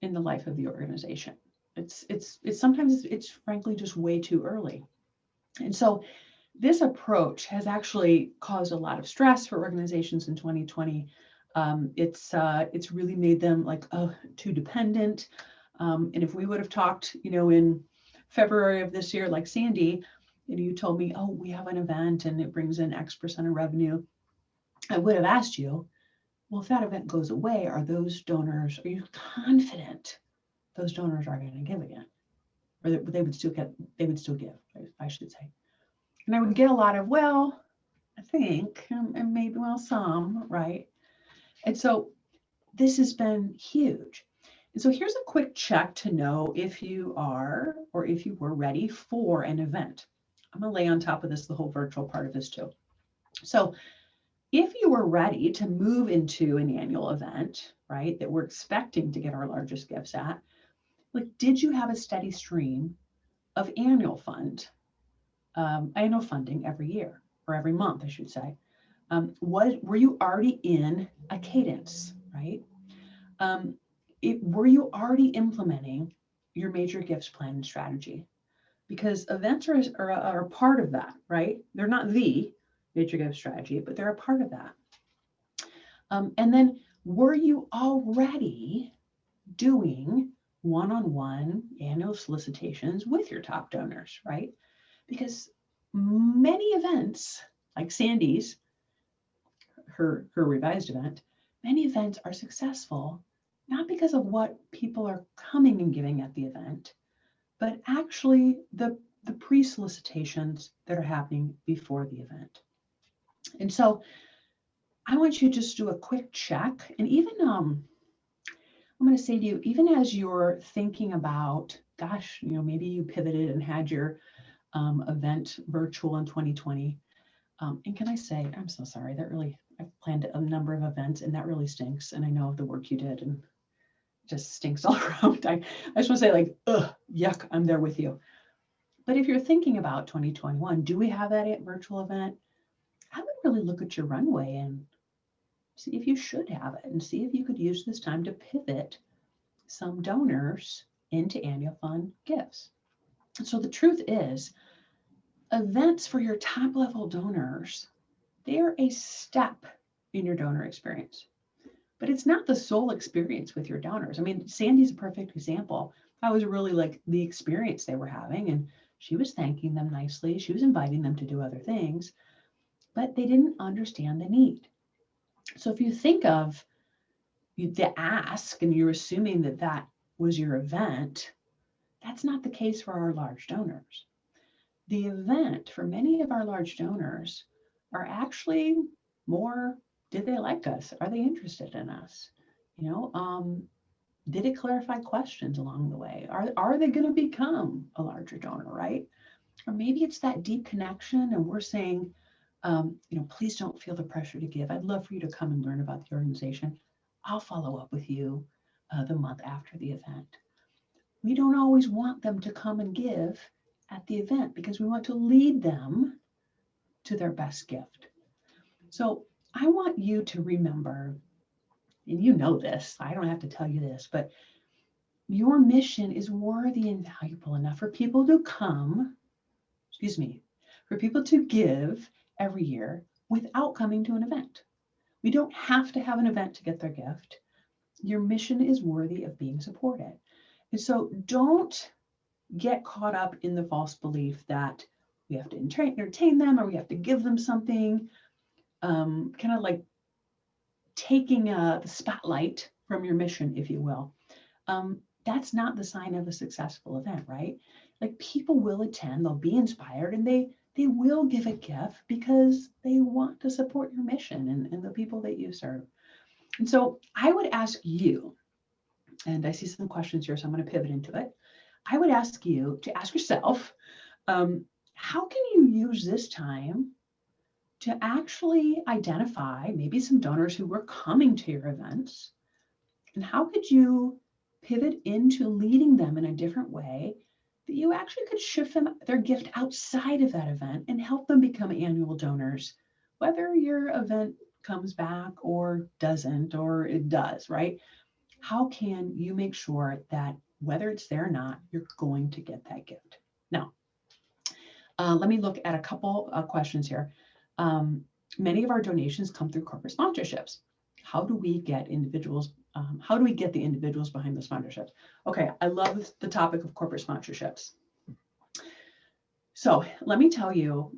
in the life of the organization. It's sometimes it's frankly just way too early. And so this approach has actually caused a lot of stress for organizations in 2020. It's really made them like too dependent. And if we would have talked, in February of this year, like Sandy, you told me, oh, we have an event and it brings in X% of revenue, I would have asked you, well, if that event goes away, are you confident those donors are going to give again? Or they would still give, I should say. And I would get a lot of, well, I think, and maybe, well, some, right? And so this has been huge. And so here's a quick check to know if you are, or if you were ready for an event. I'm going to lay on top of this the whole virtual part of this too. So if you were ready to move into an annual event, right, that we're expecting to get our largest gifts at, like, did you have a steady stream of annual funding every year, or every month, I should say? Were you already in a cadence, right? Were you already implementing your major gifts plan and strategy? Because events are a part of that, right? They're not nature gift strategy, but they're a part of that. And then were you already doing one-on-one annual solicitations with your top donors, right? Because many events like Sandy's, her revised event, many events are successful not because of what people are coming and giving at the event, but actually the pre-solicitations that are happening before the event. And so I want you to just do a quick check. And even I'm going to say to you, even as you're thinking about, gosh, maybe you pivoted and had your event virtual in 2020. And can I say, I'm so sorry, I've planned a number of events and that really stinks. And I know the work you did and it just stinks all around. I just want to say like, ugh, yuck, I'm there with you. But if you're thinking about 2021, do we have that virtual event? I would really look at your runway and see if you should have it and see if you could use this time to pivot some donors into annual fund gifts. And so the truth is, events for your top level donors, they're a step in your donor experience, but it's not the sole experience with your donors. I mean, Sandy's a perfect example. That was really like the experience they were having, and she was thanking them nicely. She was inviting them to do other things, but they didn't understand the need. So if you think of the ask and you're assuming that that was your event, that's not the case for our large donors. The event for many of our large donors are actually more, did they like us? Are they interested in us? Did it clarify questions along the way? Are they going to become a larger donor, right? Or maybe it's that deep connection and we're saying, please don't feel the pressure to give. I'd love for you to come and learn about the organization. I'll follow up with you the month after the event. We don't always want them to come and give at the event because we want to lead them to their best gift. So I want you to remember, and you know this, I don't have to tell you this, but your mission is worthy and valuable enough for people to for people to give every year without coming to an event. We don't have to have an event to get their gift. Your mission is worthy of being supported. And so don't get caught up in the false belief that we have to entertain them or we have to give them something, kind of like taking the spotlight from your mission, if you will. That's not the sign of a successful event, right? Like people will attend, they'll be inspired, and they will give a gift because they want to support your mission and the people that you serve. And so I would ask you, and I see some questions here, so I'm going to pivot into it. I would ask you to ask yourself, how can you use this time to actually identify maybe some donors who were coming to your events? And how could you pivot into leading them in a different way that you actually could shift them their gift outside of that event and help them become annual donors, whether your event comes back or doesn't, or it does, right? How can you make sure that whether it's there or not, you're going to get that gift? Now, let me look at a couple of questions here. Many of our donations come through corporate sponsorships. How do we get individuals? How do we get the individuals behind the sponsorships? Okay, I love the topic of corporate sponsorships. So let me tell you,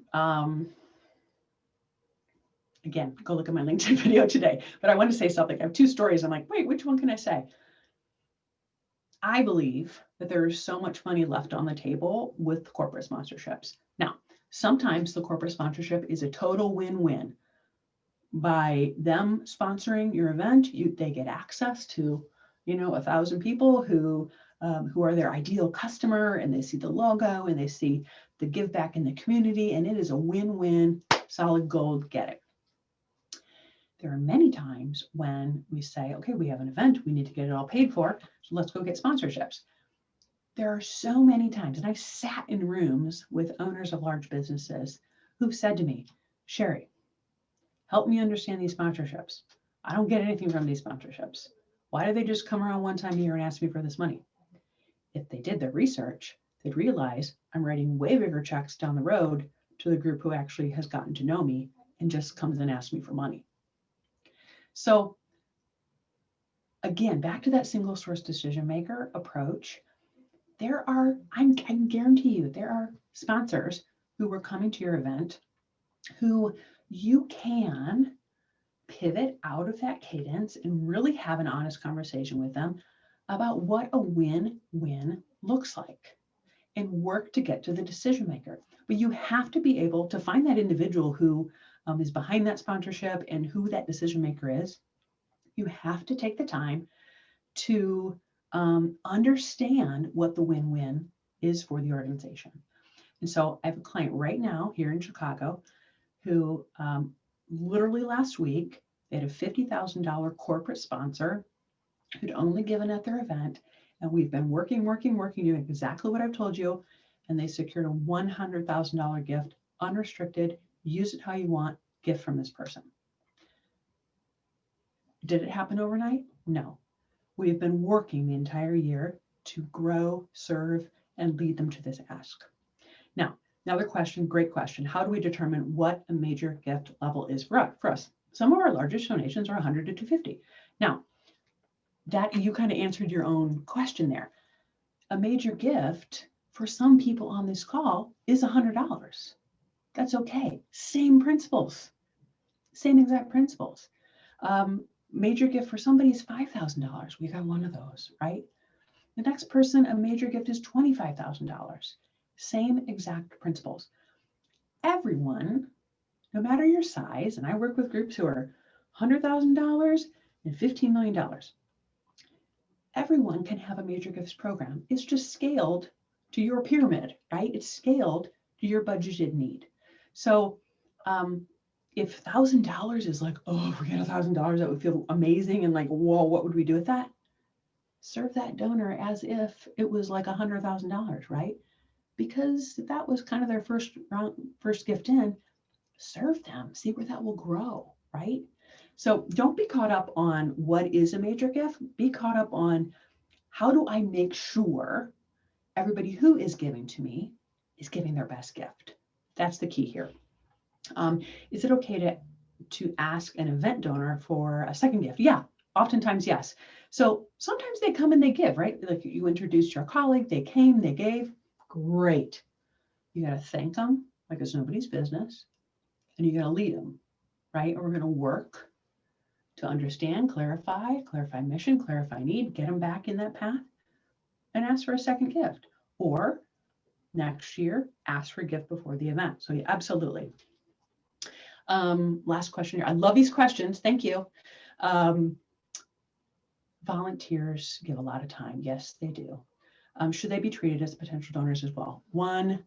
again, go look at my LinkedIn video today, but I want to say something. I have two stories. I'm like, wait, which one can I say? I believe that there is so much money left on the table with corporate sponsorships. Now, sometimes the corporate sponsorship is a total win-win. By them sponsoring your event, they get access to, 1,000 people who are their ideal customer, and they see the logo and they see the give back in the community, and it is a win-win, solid gold, get it. There are many times when we say, okay, we have an event, we need to get it all paid for, so let's go get sponsorships. There are so many times, and I've sat in rooms with owners of large businesses who've said to me, Sherry, help me understand these sponsorships. I don't get anything from these sponsorships. Why do they just come around one time a year and ask me for this money? If they did their research, they'd realize I'm writing way bigger checks down the road to the group who actually has gotten to know me and just comes and asks me for money. So again, back to that single source decision maker approach, I can guarantee you, there are sponsors who were coming to your event who you can pivot out of that cadence and really have an honest conversation with them about what a win-win looks like and work to get to the decision maker. But you have to be able to find that individual who is behind that sponsorship and who that decision maker is. You have to take the time to understand what the win-win is for the organization. And so I have a client right now here in Chicago who literally last week, they had a $50,000 corporate sponsor who'd only given at their event. And we've been working, doing exactly what I've told you. And they secured a $100,000 gift, unrestricted, use it how you want, gift from this person. Did it happen overnight? No. We have been working the entire year to grow, serve, and lead them to this ask. Now, another question, great question. How do we determine what a major gift level is for us? Some of our largest donations are 100 to 250. Now, that you kind of answered your own question there. A major gift for some people on this call is $100. That's okay. Same principles, same exact principles. Major gift for somebody is $5,000. We got one of those, right? The next person, a major gift is $25,000. Same exact principles. Everyone, no matter your size, and I work with groups who are $100,000 and $15 million. Everyone can have a major gifts program. It's just scaled to your pyramid, right? It's scaled to your budgeted need. So if $1,000 is like, oh, if we get $1,000, that would feel amazing. And like, whoa, what would we do with that? Serve that donor as if it was like $100,000, right? Because if that was kind of their first gift in, serve them, see where that will grow, right? So don't be caught up on what is a major gift. Be caught up on how do I make sure everybody who is giving to me is giving their best gift. That's the key here. Is it okay to ask an event donor for a second gift? Yeah, oftentimes, yes. So sometimes they come and they give, right? Like you introduced your colleague, they came, they gave. Great. You got to thank them like it's nobody's business, and you got to lead them, right? And we're going to work to understand, clarify mission, clarify need, get them back in that path, and ask for a second gift. Or next year, ask for a gift before the event. So yeah, absolutely. Last question here. I love these questions. Thank you. Volunteers give a lot of time. Yes, they do. Should they be treated as potential donors as well? 100%.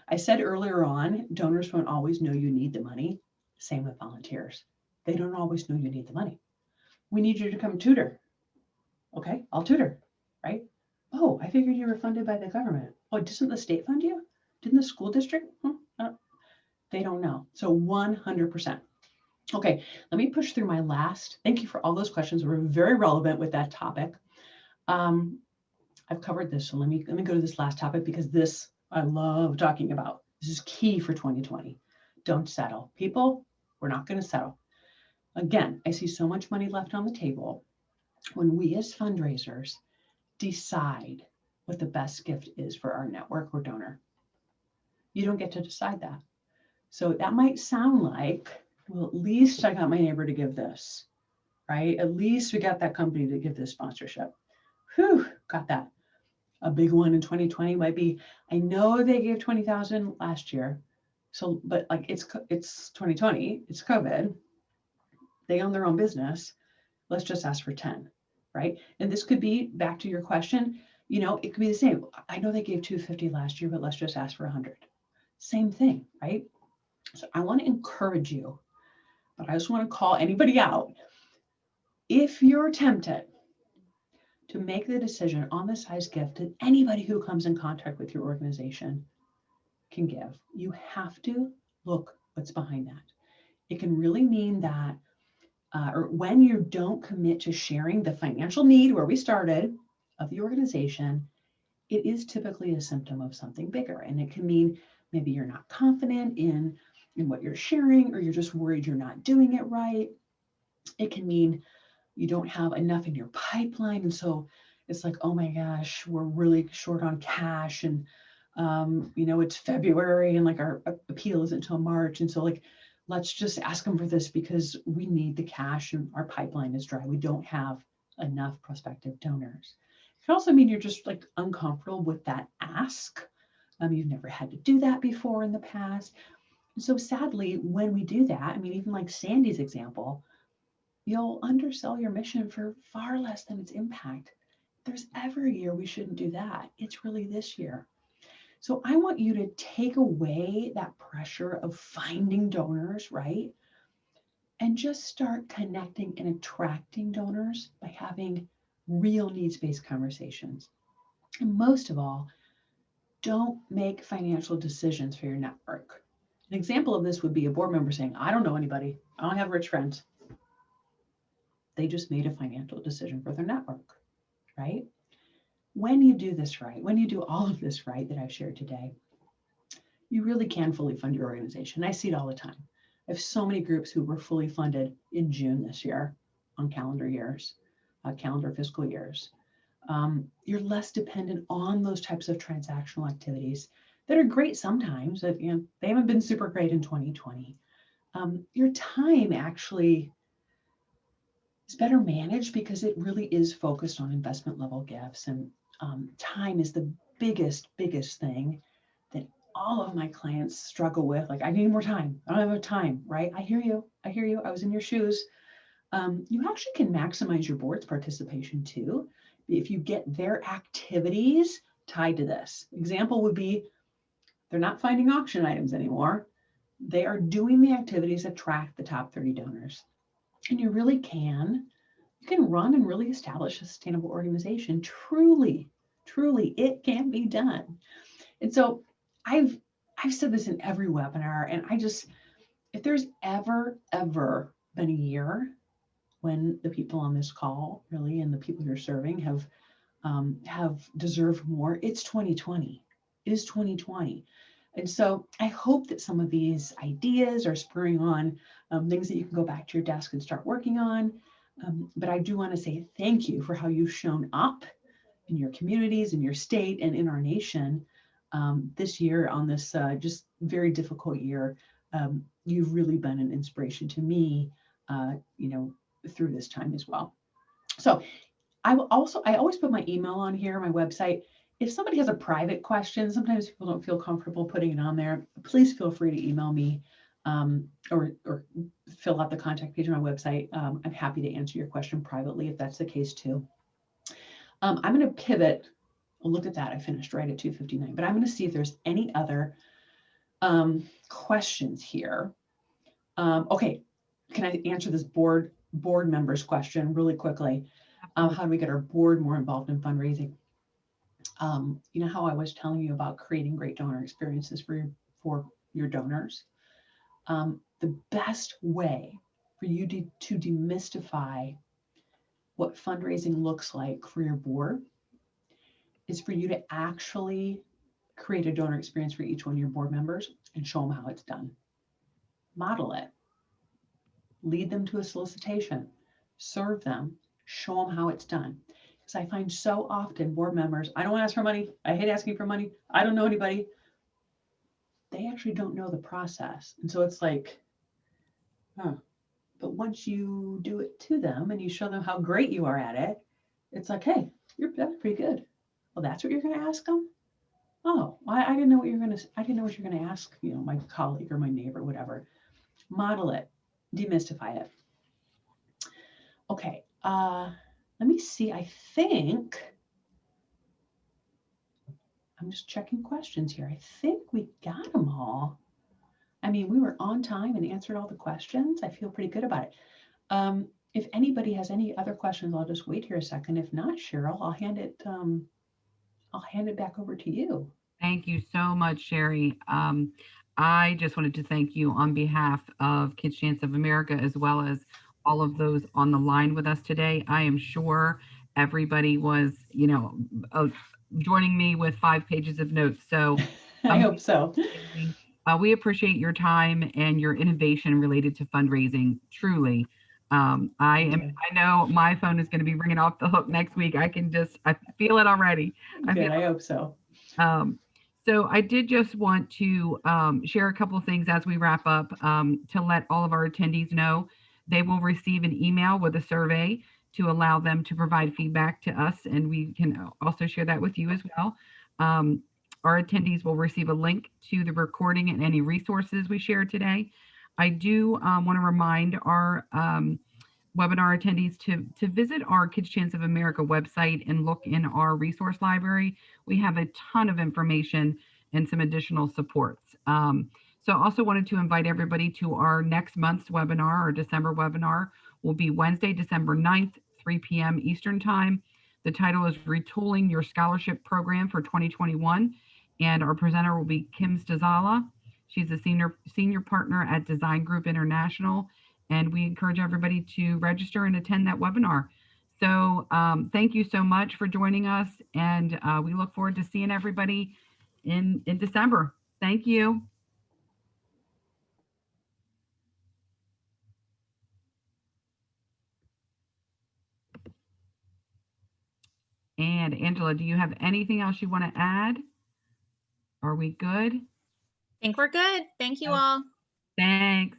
I said earlier on, donors won't always know you need the money. Same with volunteers. They don't always know you need the money. We need you to come tutor. Okay, I'll tutor, right? Oh, I figured you were funded by the government. Oh, doesn't the state fund you? Didn't the school district? They don't know. So 100%. Okay, let me push through my last. Thank you for all those questions. We're very relevant with that topic. I've covered this, so let me go to this last topic because this I love talking about. This is key for 2020. Don't settle. People, we're not going to settle. Again, I see so much money left on the table when we as fundraisers decide what the best gift is for our network or donor. You don't get to decide that. So that might sound like, well, at least I got my neighbor to give this, right? At least we got that company to give this sponsorship. Whew, got that. A big one in 2020 might be, I know they gave 20,000 last year. So, but like it's 2020, it's COVID. They own their own business. Let's just ask for 10, right? And this could be back to your question, it could be the same. I know they gave 250 last year, but let's just ask for 100. Same thing, right? So I want to encourage you, but I just want to call anybody out. If you're tempted to make the decision on the size gift that anybody who comes in contact with your organization can give, you have to look what's behind that. It can really mean that, or when you don't commit to sharing the financial need where we started of the organization, it is typically a symptom of something bigger. And it can mean maybe you're not confident in in what you're sharing, or you're just worried you're not doing it right. It can mean you don't have enough in your pipeline. And so it's like, oh my gosh, we're really short on cash. And, it's February and like our appeal isn't until March. And so like, let's just ask them for this because we need the cash and our pipeline is dry. We don't have enough prospective donors. It can also mean you're just like uncomfortable with that ask. You've never had to do that before in the past. And so sadly, when we do that, even like Sandy's example, you'll undersell your mission for far less than its impact. If there's ever a year we shouldn't do that, it's really this year. So I want you to take away that pressure of finding donors, right? And just start connecting and attracting donors by having real needs-based conversations. And most of all, don't make financial decisions for your network. An example of this would be a board member saying, I don't know anybody. I don't have rich friends. They just made a financial decision for their network, right? When you do this right, when you do all of this right that I've shared today, you really can fully fund your organization. I see it all the time. I have so many groups who were fully funded in June this year on calendar years, calendar fiscal years. You're less dependent on those types of transactional activities that are great sometimes, that they haven't been super great in 2020. Your time actually is better managed because it really is focused on investment level gifts, and time is the biggest thing that all of my clients struggle with. Like, I need more time. I don't have time, right? I hear you. I was in your shoes. You actually can maximize your board's participation too if you get their activities tied to this. Example would be, they're not finding auction items anymore. They are doing the activities that track the top 30 donors. And you can run and really establish a sustainable organization. Truly, it can be done. And so I've said this in every webinar, and if there's ever been a year when the people on this call really, and the people you're serving have deserved more, it's 2020. It is 2020. And so I hope that some of these ideas are spurring on things that you can go back to your desk and start working on. But I do want to say thank you for how you've shown up in your communities, in your state, and in our nation this year on this just very difficult year. You've really been an inspiration to me, through this time as well. So I always put my email on here, my website. If somebody has a private question, sometimes people don't feel comfortable putting it on there, please feel free to email me or fill out the contact page on my website. I'm happy to answer your question privately if that's the case too. I'm going to pivot. Look at that. I finished right at 2:59, but I'm going to see if there's any other questions here. Okay. Can I answer this board members question really quickly? How do we get our board more involved in fundraising? You know how I was telling you about creating great donor experiences for your donors? The best way for you to demystify what fundraising looks like for your board is for you to actually create a donor experience for each one of your board members and show them how it's done. Model it. Lead them to a solicitation. Serve them. Show them how it's done. Because I find so often board members, I don't want to ask for money. I hate asking for money. I don't know anybody. They actually don't know the process. And so it's like, but once you do it to them and you show them how great you are at it, it's like, hey, that's pretty good. Well, that's what you're going to ask them? Oh, I didn't know what you're going to ask, my colleague or my neighbor, whatever. Model it, demystify it. Okay, let me see. I think I'm just checking questions here. I think we got them all. We were on time and answered all the questions. I feel pretty good about it. If anybody has any other questions, I'll just wait here a second. If not, Cheryl, I'll hand it back over to you. Thank you so much, Sherry. I just wanted to thank you on behalf of Kids Chance of America, as well as all of those on the line with us today. I am sure everybody was, joining me with 5 pages of notes. So I hope so. We appreciate your time and your innovation related to fundraising. Truly, I know my phone is going to be ringing off the hook next week. I feel it already. I feel Good, I hope so. um, so I did just want to share a couple of things as we wrap up to let all of our attendees know they will receive an email with a survey to allow them to provide feedback to us, and we can also share that with you as well. Um, our attendees will receive a link to the recording and any resources we shared today. I do want to remind our webinar attendees to visit our Kids Chance of America website and look in our resource library. We have a ton of information and some additional supports. So I also wanted to invite everybody to our next month's webinar. Our December webinar will be Wednesday, December 9th, 3 p.m. Eastern Time. The title is Retooling Your Scholarship Program for 2021. And our presenter will be Kim Stazala. She's a senior partner at Design Group International, and we encourage everybody to register and attend that webinar. So thank you so much for joining us, and we look forward to seeing everybody in December. Thank you. And Angela, do you have anything else you want to add? Are we good? I think we're good. Thank you all. Thanks.